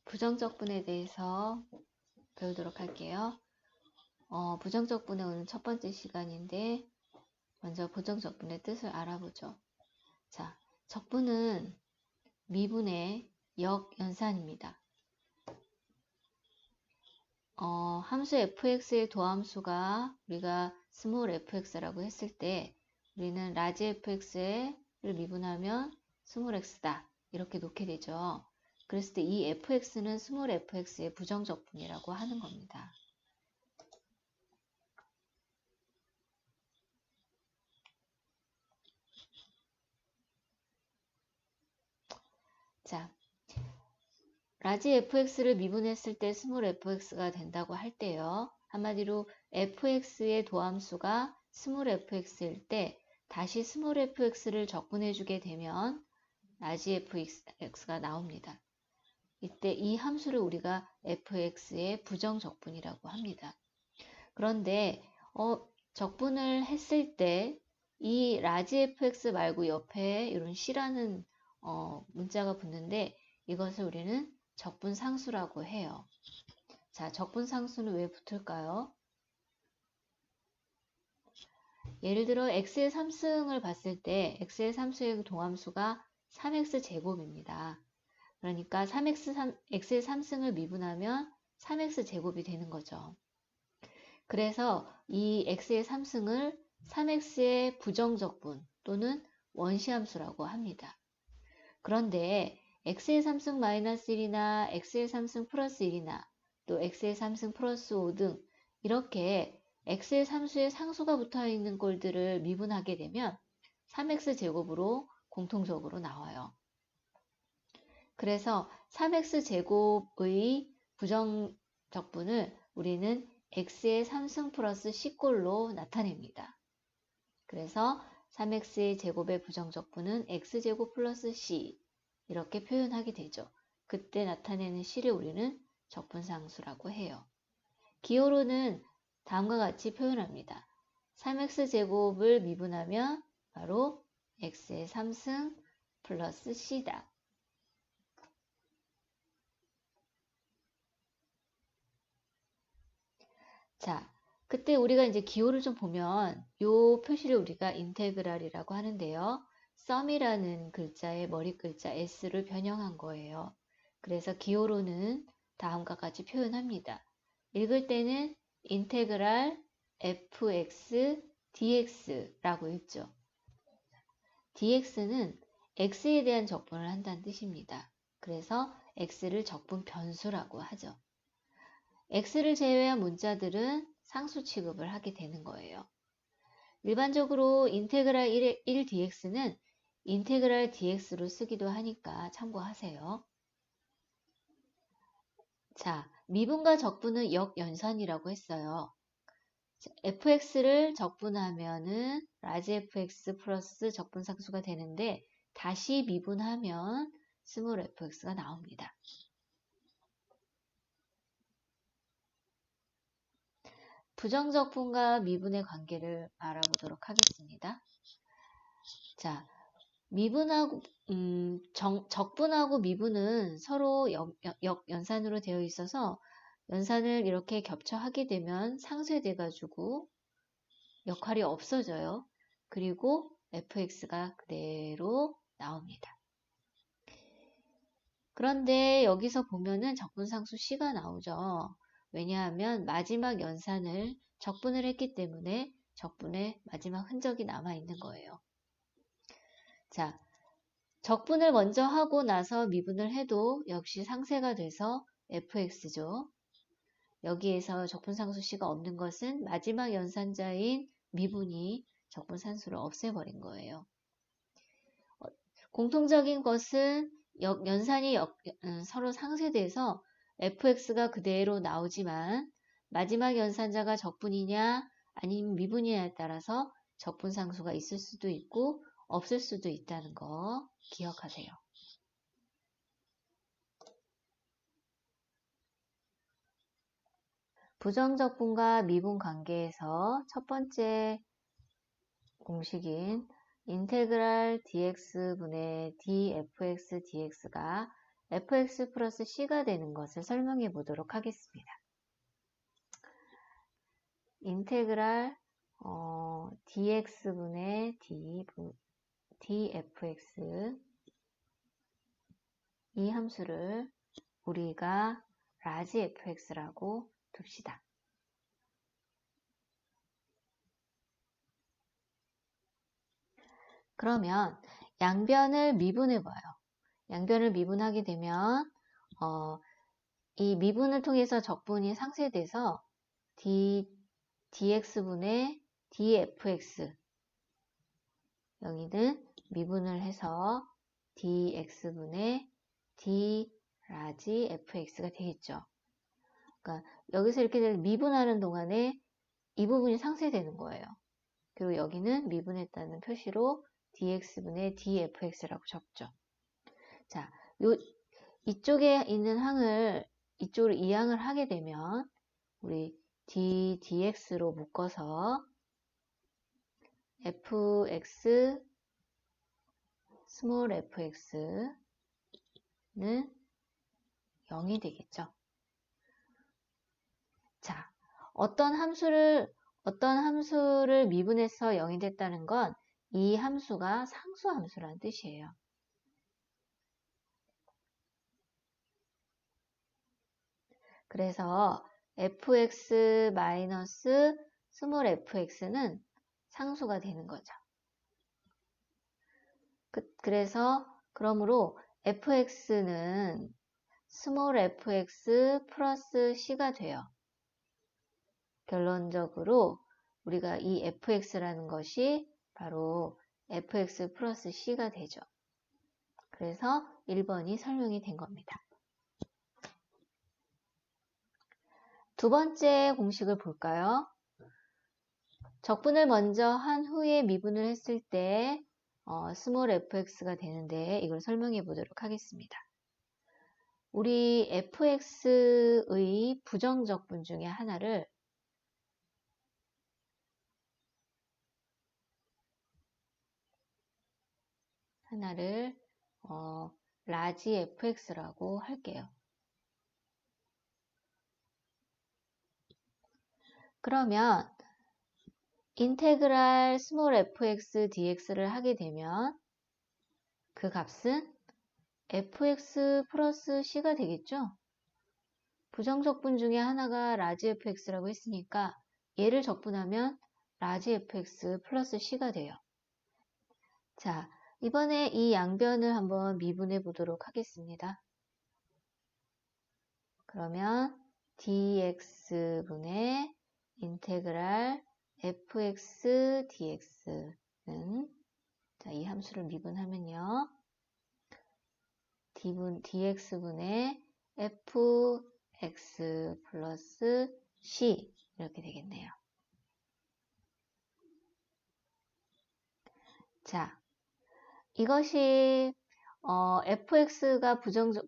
부정적분에 대해서 배우도록 할게요. 부정적분의 오늘 첫 번째 시간인데 먼저 부정적분의 뜻을 알아보죠. 자, 적분은 미분의 역연산입니다. 함수 fx의 도함수가 우리가 스몰 fx라고 했을 때 우리는 라지 fx를 미분하면 스몰 x다 이렇게 놓게 되죠. 그랬을 때 이 fx는 스몰 fx의 부정적분이라고 하는 겁니다. 자, 라지 fx를 미분했을 때 스몰 fx가 된다고 할 때요. 한마디로 fx의 도함수가 스몰 fx일 때 다시 스몰 fx를 적분해주게 되면 라지 fx가 나옵니다. 이때 이 함수를 우리가 fx의 부정적분이라고 합니다. 그런데 적분을 했을 때 이 라지 fx 말고 옆에 이런 c라는 문자가 붙는데 이것을 우리는 적분상수라고 해요. 자, 적분상수는 왜 붙을까요? 예를 들어 x의 3승을 봤을 때 x의 3수의 동함수가 3x 제곱입니다. 그러니까 x의 3승을 미분하면 3x 제곱이 되는 거죠. 그래서 이 x의 3승을 3x의 부정적분 또는 원시함수라고 합니다. 그런데 x의 3승 마이너스 1이나 x의 3승 플러스 1이나 또 x의 3승 플러스 5 등 이렇게 x의 3수에 상수가 붙어있는 꼴들을 미분하게 되면 3x 제곱으로 공통적으로 나와요. 그래서 3x 제곱의 부정적분을 우리는 x의 3승 플러스 c꼴로 나타냅니다. 그래서 3x의 제곱의 부정적분은 x제곱 플러스 c 이렇게 표현하게 되죠. 그때 나타내는 c를 우리는 적분상수라고 해요. 기호로는 다음과 같이 표현합니다. 3x제곱을 미분하면 바로 x의 3승 플러스 c다. 자, 그때 우리가 이제 기호를 좀 보면 이 표시를 우리가 인테그랄이라고 하는데요. 썸이라는 글자의 머리 글자 s를 변형한 거예요. 그래서 기호로는 다음과 같이 표현합니다. 읽을 때는 인테그랄 fx dx라고 읽죠. dx는 x에 대한 적분을 한다는 뜻입니다. 그래서 x를 적분 변수라고 하죠. x를 제외한 문자들은 상수 취급을 하게 되는 거예요. 일반적으로 인테그랄 1dx는 인테그랄 dx로 쓰기도 하니까 참고하세요. 자, 미분과 적분은 역연산이라고 했어요. fx를 적분하면은 라지 fx 플러스 적분상수가 되는데 다시 미분하면 스몰 fx가 나옵니다. 부정적분과 미분의 관계를 알아보도록 하겠습니다. 자, 미분하고 적분하고 미분은 서로 역연산으로 되어 있어서 연산을 이렇게 겹쳐 하게 되면 상쇄돼 가지고 역할이 없어져요. 그리고 fx가 그대로 나옵니다. 그런데 여기서 보면은 적분상수 c가 나오죠. 왜냐하면 마지막 연산을 적분을 했기 때문에 적분의 마지막 흔적이 남아 있는 거예요. 자, 적분을 먼저 하고 나서 미분을 해도 역시 상쇄가 돼서 fx죠. 여기에서 적분상수 c가 없는 것은 마지막 연산자인 미분이 적분상수를 없애버린 거예요. 공통적인 것은 연산이 서로 상쇄돼서 fx가 그대로 나오지만 마지막 연산자가 적분이냐 아니면 미분이냐에 따라서 적분상수가 있을 수도 있고 없을 수도 있다는 거 기억하세요. 부정적분과 미분 관계에서 첫 번째 공식인 인테그랄 dx분의 dfx dx가 fx 플러스 c가 되는 것을 설명해 보도록 하겠습니다. 인테그랄 dx분의 dfx 이 함수를 우리가 라지 fx라고 둡시다. 그러면 양변을 미분해 봐요. 양변을 미분하게 되면 이 미분을 통해서 적분이 상쇄돼서 dx분의 dfx 여기는 미분을 해서 dx분의 d 라지 fx가 되겠죠. 그러니까 여기서 이렇게 미분하는 동안에 이 부분이 상쇄되는 거예요. 그리고 여기는 미분했다는 표시로 dx분의 dfx라고 적죠. 자, 이쪽에 있는 항을 이쪽으로 이항을 하게 되면 우리 dx로 묶어서 fx 스몰 fx는 0이 되겠죠. 자, 어떤 함수를 미분해서 0이 됐다는 건 이 함수가 상수함수라는 뜻이에요. 그래서 fx 마이너스 스몰 fx는 상수가 되는 거죠. 그래서 그러므로 fx는 스몰 fx 플러스 c가 돼요. 결론적으로 우리가 이 fx라는 것이 바로 fx 플러스 c가 되죠. 그래서 1번이 설명이 된 겁니다. 두 번째 공식을 볼까요? 적분을 먼저 한 후에 미분을 했을 때 스몰 fx가 되는데 이걸 설명해 보도록 하겠습니다. 우리 fx의 부정적분 중에 하나를 라지 fx라고 할게요. 그러면 인테그랄 스몰 fx dx를 하게 되면 그 값은 fx 플러스 c가 되겠죠? 부정적분 중에 하나가 라지 fx라고 했으니까 얘를 적분하면 라지 fx 플러스 c가 돼요. 자, 이번에 이 양변을 한번 미분해 보도록 하겠습니다. 그러면 dx분의 인테그랄 fx dx는 자, 이 함수를 미분하면요. dx분의 fx 플러스 c 이렇게 되겠네요. 자, 이것이 fx가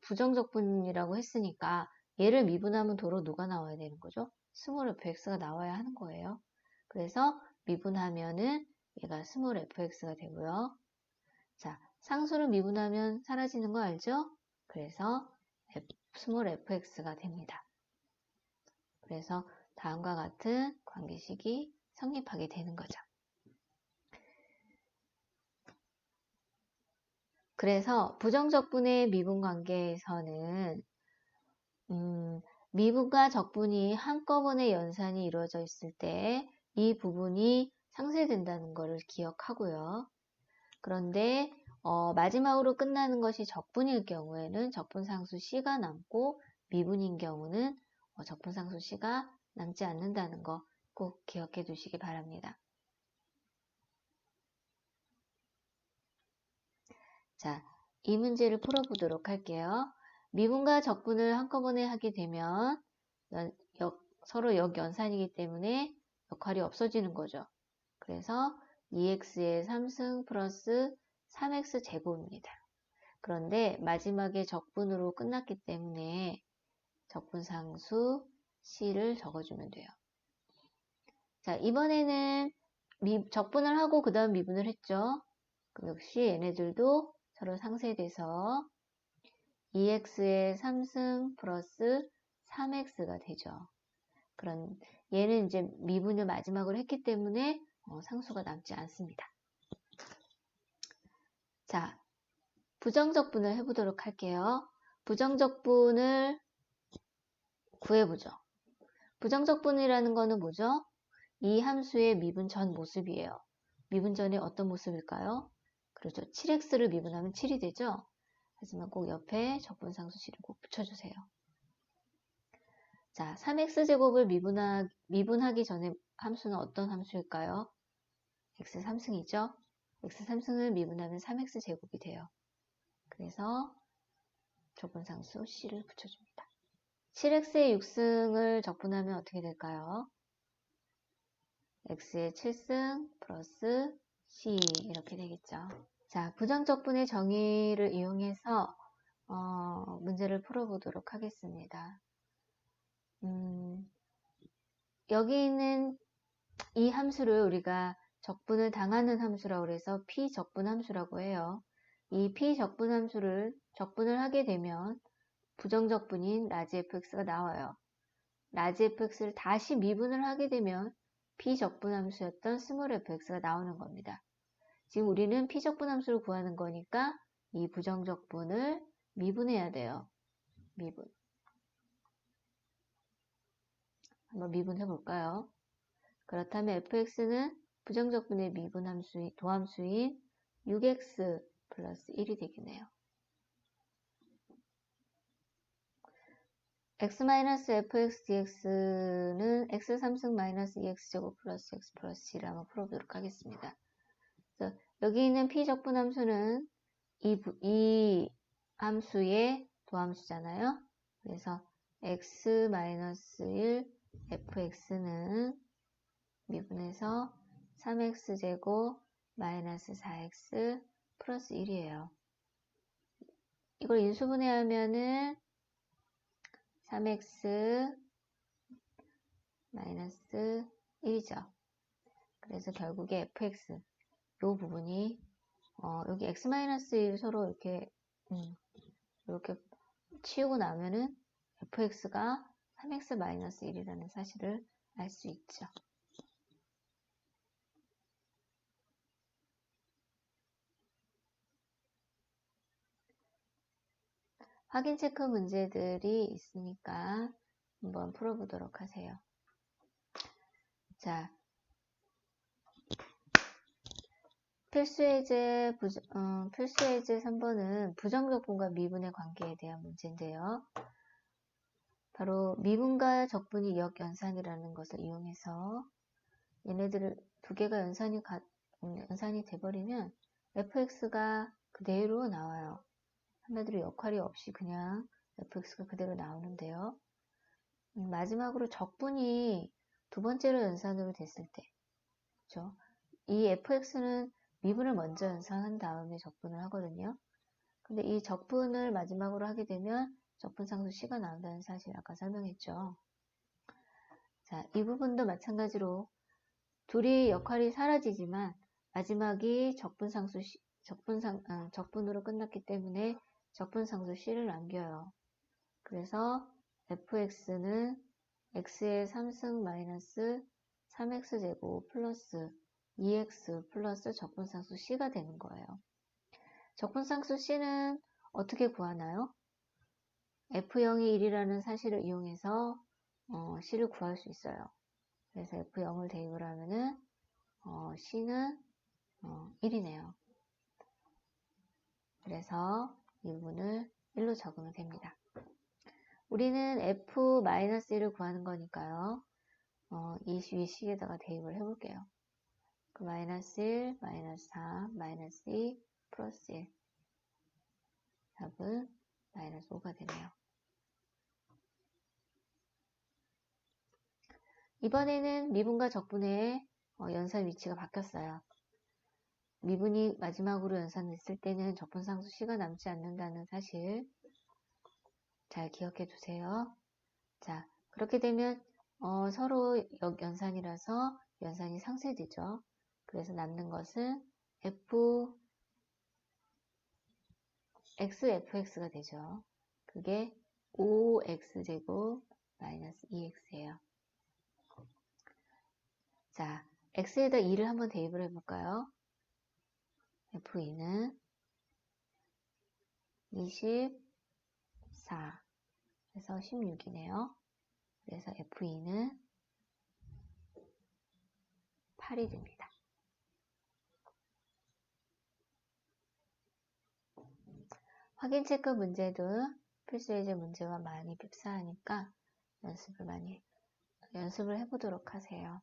부정적분이라고 했으니까 얘를 미분하면 도로 누가 나와야 되는 거죠? 스몰 fx가 나와야 하는 거예요. 그래서 미분하면은 얘가 스몰 fx가 되고요. 자, 상수를 미분하면 사라지는 거 알죠? 그래서 스몰 fx가 됩니다. 그래서 다음과 같은 관계식이 성립하게 되는 거죠. 그래서 부정적분의 미분 관계에서는 미분과 적분이 한꺼번에 연산이 이루어져 있을 때 이 부분이 상쇄된다는 것을 기억하고요. 그런데 마지막으로 끝나는 것이 적분일 경우에는 적분상수 C가 남고 미분인 경우는 적분상수 C가 남지 않는다는 거 꼭 기억해 두시기 바랍니다. 자, 이 문제를 풀어보도록 할게요. 미분과 적분을 한꺼번에 하게 되면 서로 역연산이기 때문에 역할이 없어지는 거죠. 그래서 2x의 3승 플러스 3x 제곱입니다. 그런데 마지막에 적분으로 끝났기 때문에 적분상수 C를 적어주면 돼요. 자, 이번에는 적분을 하고 그 다음 미분을 했죠. 역시 얘네들도 서로 상쇄돼서 2x의 3승 플러스 3x가 되죠. 그런 얘는 이제 미분을 마지막으로 했기 때문에 상수가 남지 않습니다. 자, 부정적분을 해보도록 할게요. 부정적분을 구해보죠. 부정적분이라는 거는 뭐죠? 이 함수의 미분 전 모습이에요. 미분 전에 어떤 모습일까요? 그렇죠. 7x를 미분하면 7이 되죠. 하지만 꼭 옆에 적분상수식을 꼭 붙여주세요. 자, 3x제곱을 미분하기 전에 함수는 어떤 함수일까요? x 3승이죠. x 3승을 미분하면 3x제곱이 돼요. 그래서 적분상수 c를 붙여줍니다. 7x의 6승을 적분하면 어떻게 될까요? x의 7승 플러스 c 이렇게 되겠죠. 자, 부정적분의 정의를 이용해서 문제를 풀어보도록 하겠습니다. 여기 있는 이 함수를 우리가 적분을 당하는 함수라고 해서 피적분 함수라고 해요. 이 피적분 함수를 적분을 하게 되면 부정적분인 라지 fx가 나와요. 라지 fx를 다시 미분을 하게 되면 피적분 함수였던 스몰 fx가 나오는 겁니다. 지금 우리는 피적분 함수를 구하는 거니까 이 부정적분을 미분해야 돼요. 미분. 한번 미분해 볼까요? 그렇다면 fx는 부정적분의 미분 함수인 도함수인 6x 플러스 1이 되겠네요. x-fx dx는 x 3승 마이너스 2x제곱 플러스 x 플러스 c를 한번 풀어보도록 하겠습니다. 그래서 여기 있는 p적분 함수는 이 함수의 도함수잖아요. 그래서 x-1 fx는 미분해서 3x제곱 마이너스 4x 플러스 1이에요. 이걸 인수분해하면은 3x 마이너스 1이죠. 그래서 결국에 fx 이 부분이 여기 x-1 서로 이렇게 치우고 나면은 fx가 3x-1이라는 사실을 알 수 있죠. 확인 체크 문제들이 있으니까 한번 풀어보도록 하세요. 자, 필수예제 3번은 부정적분과 미분의 관계에 대한 문제인데요. 바로 미분과 적분이 역연산이라는 것을 이용해서 얘네들을 두 개가 연산이 돼버리면 fx가 그대로 나와요. 한마디로 역할이 없이 그냥 fx가 그대로 나오는데요. 마지막으로 적분이 두 번째로 연산으로 됐을 때, 그렇죠? 이 fx는 미분을 먼저 연산한 다음에 적분을 하거든요. 근데 이 적분을 마지막으로 하게 되면 적분상수 c가 나온다는 사실 아까 설명했죠. 자, 이 부분도 마찬가지로 둘이 역할이 사라지지만 마지막이 적분으로 끝났기 때문에 적분상수 c를 남겨요. 그래서 fx는 x의 3승 마이너스 3x제곱 플러스 2x 플러스 적분상수 c가 되는 거예요. 적분상수 c는 어떻게 구하나요? f0이 1이라는 사실을 이용해서 c를 구할 수 있어요. 그래서 f0을 대입을 하면은 c는 1이네요. 그래서 이 부분을 1로 적으면 됩니다. 우리는 f-1을 구하는 거니까요. 이 위식에다가 대입을 해볼게요. 그 마이너스 1, 마이너스 4, 마이너스 2, 플러스 1. 답은 마이너스 5가 되네요. 이번에는 미분과 적분의 연산 위치가 바뀌었어요. 미분이 마지막으로 연산됐을 때는 적분상수 c가 남지 않는다는 사실 잘 기억해 두세요. 자, 그렇게 되면 서로 역연산이라서 연산이 상쇄되죠. 그래서 남는 것은 fx가 되죠. 그게 5x제곱 마이너스 2x예요. 자, x에다 2를 한번 대입을 해볼까요? f2는 24, 그래서 16이네요. 그래서 f2는 8이 됩니다. 확인 체크 문제도 필수 예제 문제와 많이 흡사하니까 연습을 해보도록 하세요.